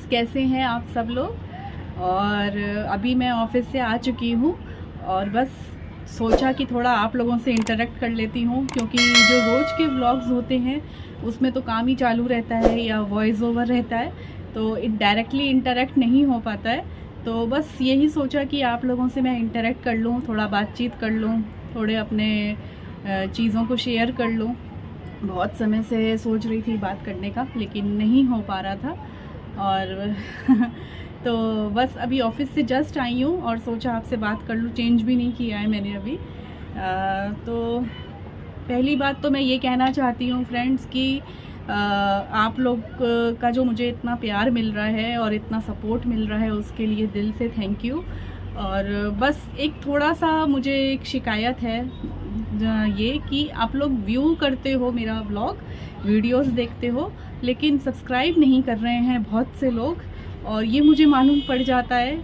कैसे हैं आप सब लोग। और अभी मैं ऑफिस से आ चुकी हूँ और बस सोचा कि थोड़ा आप लोगों से इंटरेक्ट कर लेती हूँ, क्योंकि जो रोज़ के व्लॉग्स होते हैं उसमें तो काम ही चालू रहता है या वॉइस ओवर रहता है, तो डायरेक्टली इंटरेक्ट नहीं हो पाता है। तो बस यही सोचा कि आप लोगों से मैं इंटरेक्ट कर लूँ, थोड़ा बातचीत कर लूँ, थोड़े अपने चीज़ों को शेयर कर लूँ। बहुत समय से सोच रही थी बात करने का, लेकिन नहीं हो पा रहा था। और तो बस अभी ऑफिस से जस्ट आई हूँ और सोचा आपसे बात कर लूँ। चेंज भी नहीं किया है मैंने अभी। तो पहली बात तो मैं ये कहना चाहती हूँ फ्रेंड्स कि आप लोग का जो मुझे इतना प्यार मिल रहा है और इतना सपोर्ट मिल रहा है, उसके लिए दिल से थैंक यू। और बस एक थोड़ा सा मुझे एक शिकायत है, ये कि आप लोग व्यू करते हो मेरा व्लॉग, वीडियोस देखते हो, लेकिन सब्सक्राइब नहीं कर रहे हैं बहुत से लोग। और ये मुझे मालूम पड़ जाता है,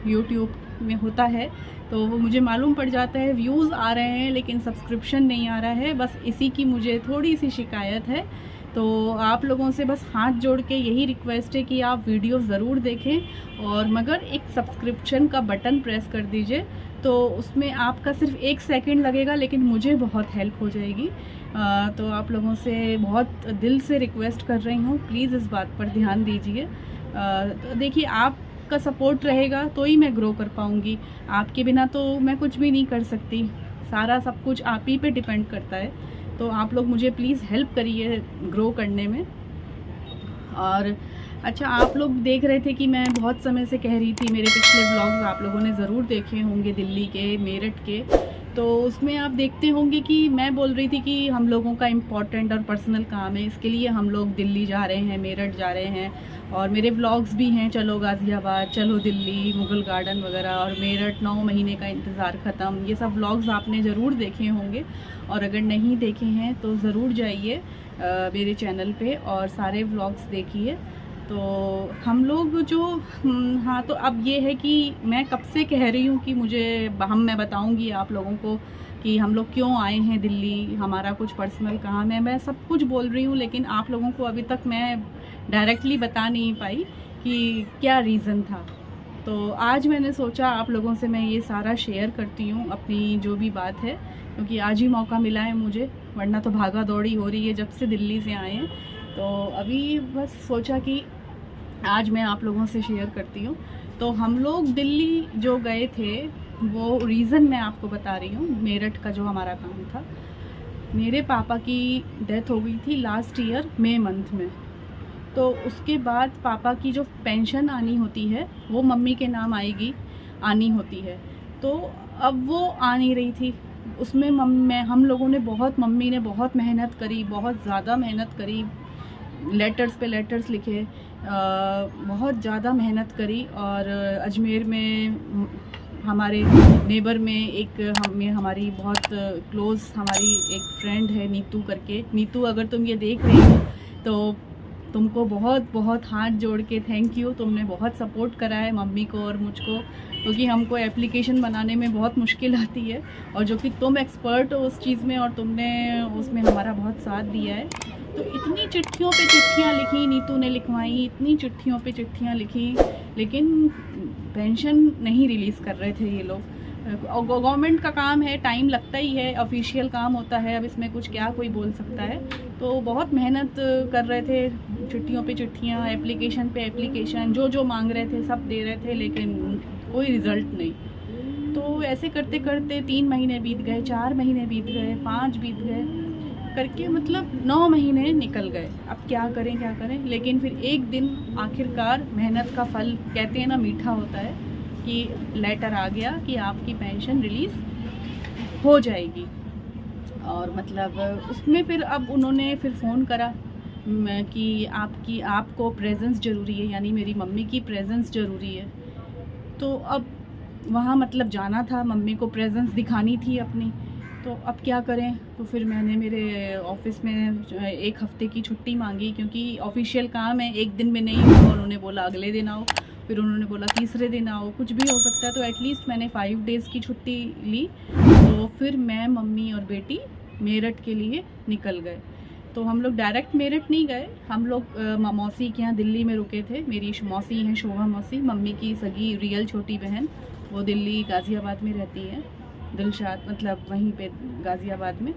यूट्यूब में होता है तो वो मुझे मालूम पड़ जाता है, व्यूज़ आ रहे हैं लेकिन सब्सक्रिप्शन नहीं आ रहा है। बस इसी की मुझे थोड़ी सी शिकायत है। तो आप लोगों से बस हाथ जोड़ के यही रिक्वेस्ट है कि आप वीडियो ज़रूर देखें और मगर एक सब्सक्रिप्शन का बटन प्रेस कर दीजिए, तो उसमें आपका सिर्फ 1 सेकंड लगेगा लेकिन मुझे बहुत हेल्प हो जाएगी। तो आप लोगों से बहुत दिल से रिक्वेस्ट कर रही हूँ, प्लीज़ इस बात पर ध्यान दीजिए। तो देखिए, आपका सपोर्ट रहेगा तो ही मैं ग्रो कर पाऊँगी, आपके बिना तो मैं कुछ भी नहीं कर सकती। सारा सब कुछ आप ही पे डिपेंड करता है। तो आप लोग मुझे प्लीज़ हेल्प करिए ग्रो करने में। और अच्छा, आप लोग देख रहे थे कि मैं बहुत समय से कह रही थी, मेरे पिछले व्लॉग्स आप लोगों ने ज़रूर देखे होंगे दिल्ली के, मेरठ के। तो उसमें आप देखते होंगे कि मैं बोल रही थी कि हम लोगों का इम्पॉर्टेंट और पर्सनल काम है, इसके लिए हम लोग दिल्ली जा रहे हैं, मेरठ जा रहे हैं। और मेरे व्लॉग्स भी हैं, चलो गाज़ियाबाद, चलो दिल्ली, मुग़ल गार्डन वगैरह, और मेरठ 9 महीने का इंतज़ार ख़त्म। ये सब व्लॉग्स आपने ज़रूर देखे होंगे, और अगर नहीं देखे हैं तो ज़रूर जाइए मेरे चैनल पे और सारे व्लॉग्स देखिए। तो हम लोग जो हाँ, तो अब ये है कि मैं कब से कह रही हूँ कि मैं बताऊँगी आप लोगों को कि हम लोग क्यों आए हैं दिल्ली, हमारा कुछ पर्सनल काम है। मैं सब कुछ बोल रही हूँ, लेकिन आप लोगों को अभी तक मैं डायरेक्टली बता नहीं पाई कि क्या रीज़न था। तो आज मैंने सोचा आप लोगों से मैं ये सारा शेयर करती हूँ, अपनी जो भी बात है, क्योंकि आज ही मौका मिला है मुझे, वरना तो भागा दौड़ी हो रही है जब से दिल्ली से आए हैं। तो अभी बस सोचा कि आज मैं आप लोगों से शेयर करती हूँ। तो हम लोग दिल्ली जो गए थे, वो रीज़न मैं आपको बता रही हूँ। मेरठ का जो हमारा काम था, मेरे पापा की डेथ हो गई थी लास्ट ईयर मई मंथ में। तो उसके बाद पापा की जो पेंशन आनी होती है वो मम्मी के नाम आनी होती है। तो अब वो आ नहीं रही थी, उसमें हम लोगों ने मम्मी ने बहुत मेहनत करी, बहुत ज़्यादा मेहनत करी, लेटर्स पे लेटर्स लिखे, बहुत ज़्यादा मेहनत करी। और अजमेर में हमारे नेबर में हमारी बहुत क्लोज़ हमारी एक फ्रेंड है, नीतू करके। नीतू, अगर तुम ये देख रही हो तो तुमको बहुत बहुत हाथ जोड़ के थैंक यू। तुमने बहुत सपोर्ट करा है मम्मी को और मुझको, क्योंकि हमको एप्लीकेशन बनाने में बहुत मुश्किल आती है, और जो कि तुम एक्सपर्ट हो उस चीज़ में, और तुमने उसमें हमारा बहुत साथ दिया है। तो इतनी चिट्ठियों पे चिट्ठियाँ लिखी, नीतू ने लिखवाई, इतनी चिट्ठियों पे चिट्ठियाँ लिखी, लेकिन पेंशन नहीं रिलीज़ कर रहे थे ये लोग। गवर्नमेंट का काम है, टाइम लगता ही है, ऑफिशियल काम होता है, अब इसमें कुछ क्या कोई बोल सकता है। तो बहुत मेहनत कर रहे थे, चिट्ठियों पे चिट्ठियाँ, एप्लीकेशन पे एप्लीकेशन, जो मांग रहे थे सब दे रहे थे, लेकिन कोई रिज़ल्ट नहीं। तो ऐसे करते करते 3 महीने बीत गए, 4 महीने बीत गए, 5 बीत गए करके, मतलब 9 महीने निकल गए। अब क्या करें। लेकिन फिर एक दिन आखिरकार मेहनत का फल, कहते हैं ना, मीठा होता है, कि लेटर आ गया कि आपकी पेंशन रिलीज़ हो जाएगी। और मतलब उसमें फिर अब उन्होंने फिर फ़ोन करा कि आपको प्रेजेंस ज़रूरी है, यानी मेरी मम्मी की प्रेजेंस ज़रूरी है। तो अब वहाँ मतलब जाना था, मम्मी को प्रेजेंस दिखानी थी अपनी। तो अब क्या करें, तो फिर मैंने मेरे ऑफिस में 1 हफ़्ते की छुट्टी मांगी, क्योंकि ऑफिशियल काम है, एक दिन में नहीं हुआ। उन्होंने बोला अगले दिन आओ, फिर उन्होंने बोला तीसरे दिन आओ, कुछ भी हो सकता है। तो एटलीस्ट मैंने 5 डेज़ की छुट्टी ली। तो फिर मैं, मम्मी और बेटी मेरठ के लिए निकल गए। तो हम लोग डायरेक्ट मेरठ नहीं गए, हम लोग मौसी के यहाँ दिल्ली में रुके थे। मेरी मौसी हैं शोभा मौसी, मम्मी की सगी रियल छोटी बहन, वो दिल्ली गाज़ियाबाद में रहती है, दिलशाद मतलब वहीं पे गाज़ियाबाद में।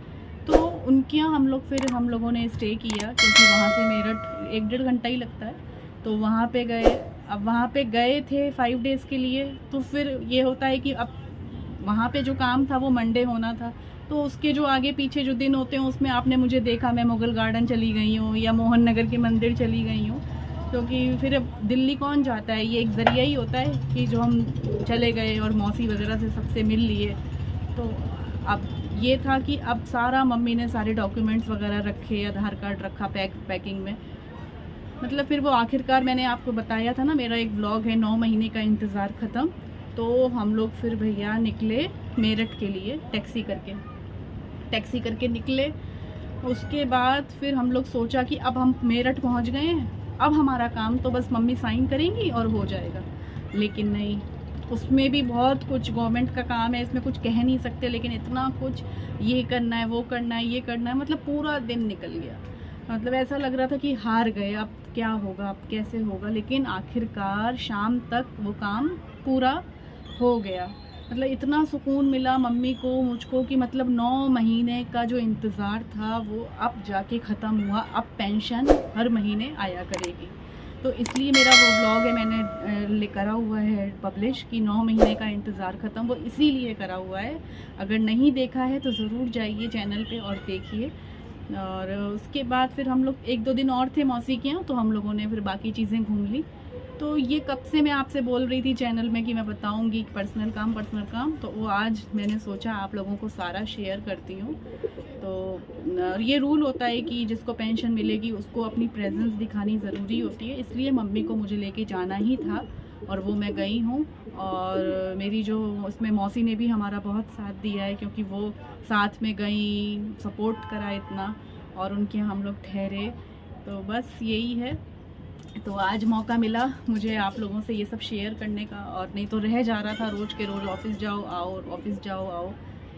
तो उनके यहाँ हम लोगों ने स्टे किया, क्योंकि वहाँ से मेरठ 1-1.5 घंटा ही लगता है। तो वहाँ पे गए। अब वहाँ पे गए थे 5 डेज़ के लिए, तो फिर ये होता है कि अब वहाँ पे जो काम था वो मंडे होना था, तो उसके जो आगे पीछे जो दिन होते हैं उसमें आपने मुझे देखा, मैं मुगल गार्डन चली गई हूँ या मोहन नगर के मंदिर चली गई हूँ, क्योंकि फिर अब दिल्ली कौन जाता है, ये एक ज़रिया ही होता है कि जो हम चले गए और मौसी वगैरह से सबसे मिल लिए। तो अब ये था कि अब सारा मम्मी ने सारे डॉक्यूमेंट्स वगैरह रखे, आधार कार्ड रखा पैकिंग में, मतलब फिर वो आखिरकार मैंने आपको बताया था ना, मेरा एक व्लॉग है 9 महीने का इंतज़ार ख़त्म। तो हम लोग फिर भैया निकले मेरठ के लिए टैक्सी करके निकले। उसके बाद फिर हम लोग सोचा कि अब हम मेरठ पहुंच गए हैं, अब हमारा काम तो बस मम्मी साइन करेंगी और हो जाएगा। लेकिन नहीं, उसमें भी बहुत कुछ गवर्नमेंट का काम है, इसमें कुछ कह नहीं सकते, लेकिन इतना कुछ ये करना है, वो करना है, ये करना है, मतलब पूरा दिन निकल गया। मतलब ऐसा लग रहा था कि हार गए, अब क्या होगा, अब कैसे होगा। लेकिन आखिरकार शाम तक वो काम पूरा हो गया। मतलब इतना सुकून मिला मम्मी को, मुझको, कि मतलब 9 महीने का जो इंतज़ार था वो अब जाके ख़त्म हुआ। अब पेंशन हर महीने आया करेगी। तो इसलिए मेरा वो व्लॉग है, मैंने करा हुआ है पब्लिश कि 9 महीने का इंतज़ार ख़त्म, वो इसीलिए करा हुआ है। अगर नहीं देखा है तो ज़रूर जाइए चैनल पे और देखिए। और उसके बाद फिर हम लोग 1-2 दिन और थे मौसी के यहाँ, तो हम लोगों ने फिर बाकी चीज़ें घूम ली। तो ये कब से मैं आपसे बोल रही थी चैनल में कि मैं बताऊंगी पर्सनल काम, तो वो आज मैंने सोचा आप लोगों को सारा शेयर करती हूँ। तो ये रूल होता है कि जिसको पेंशन मिलेगी उसको अपनी प्रेजेंस दिखानी ज़रूरी होती है, इसलिए मम्मी को मुझे लेके जाना ही था और वो मैं गई हूँ। और मेरी जो उसमें मौसी ने भी हमारा बहुत साथ दिया है, क्योंकि वो साथ में गई, सपोर्ट करा इतना, और उनके यहाँ हम लोग ठहरे। तो बस यही है। तो आज मौका मिला मुझे आप लोगों से ये सब शेयर करने का, और नहीं तो रह जा रहा था रोज़ के रोज़ ऑफिस जाओ आओ, ऑफिस जाओ आओ,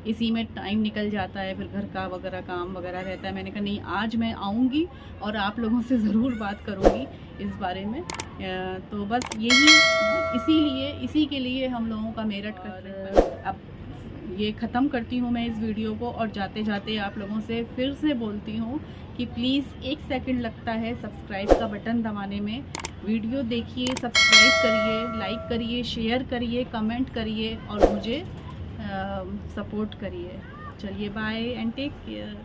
इसी में टाइम निकल जाता है, फिर घर का वगैरह काम वगैरह रहता है। मैंने कहा नहीं, आज मैं आऊँगी और आप लोगों से ज़रूर बात करूँगी इस बारे में। तो बस इसी के लिए हम लोगों का मेरठ का अब ये ख़त्म करती हूँ मैं इस वीडियो को। और जाते जाते आप लोगों से फिर से बोलती हूँ कि प्लीज़ 1 सेकंड लगता है सब्सक्राइब का बटन दबाने में। वीडियो देखिए, सब्सक्राइब करिए, लाइक करिए, शेयर करिए, कमेंट करिए और मुझे सपोर्ट करिए। चलिए बाय एंड टेक केयर।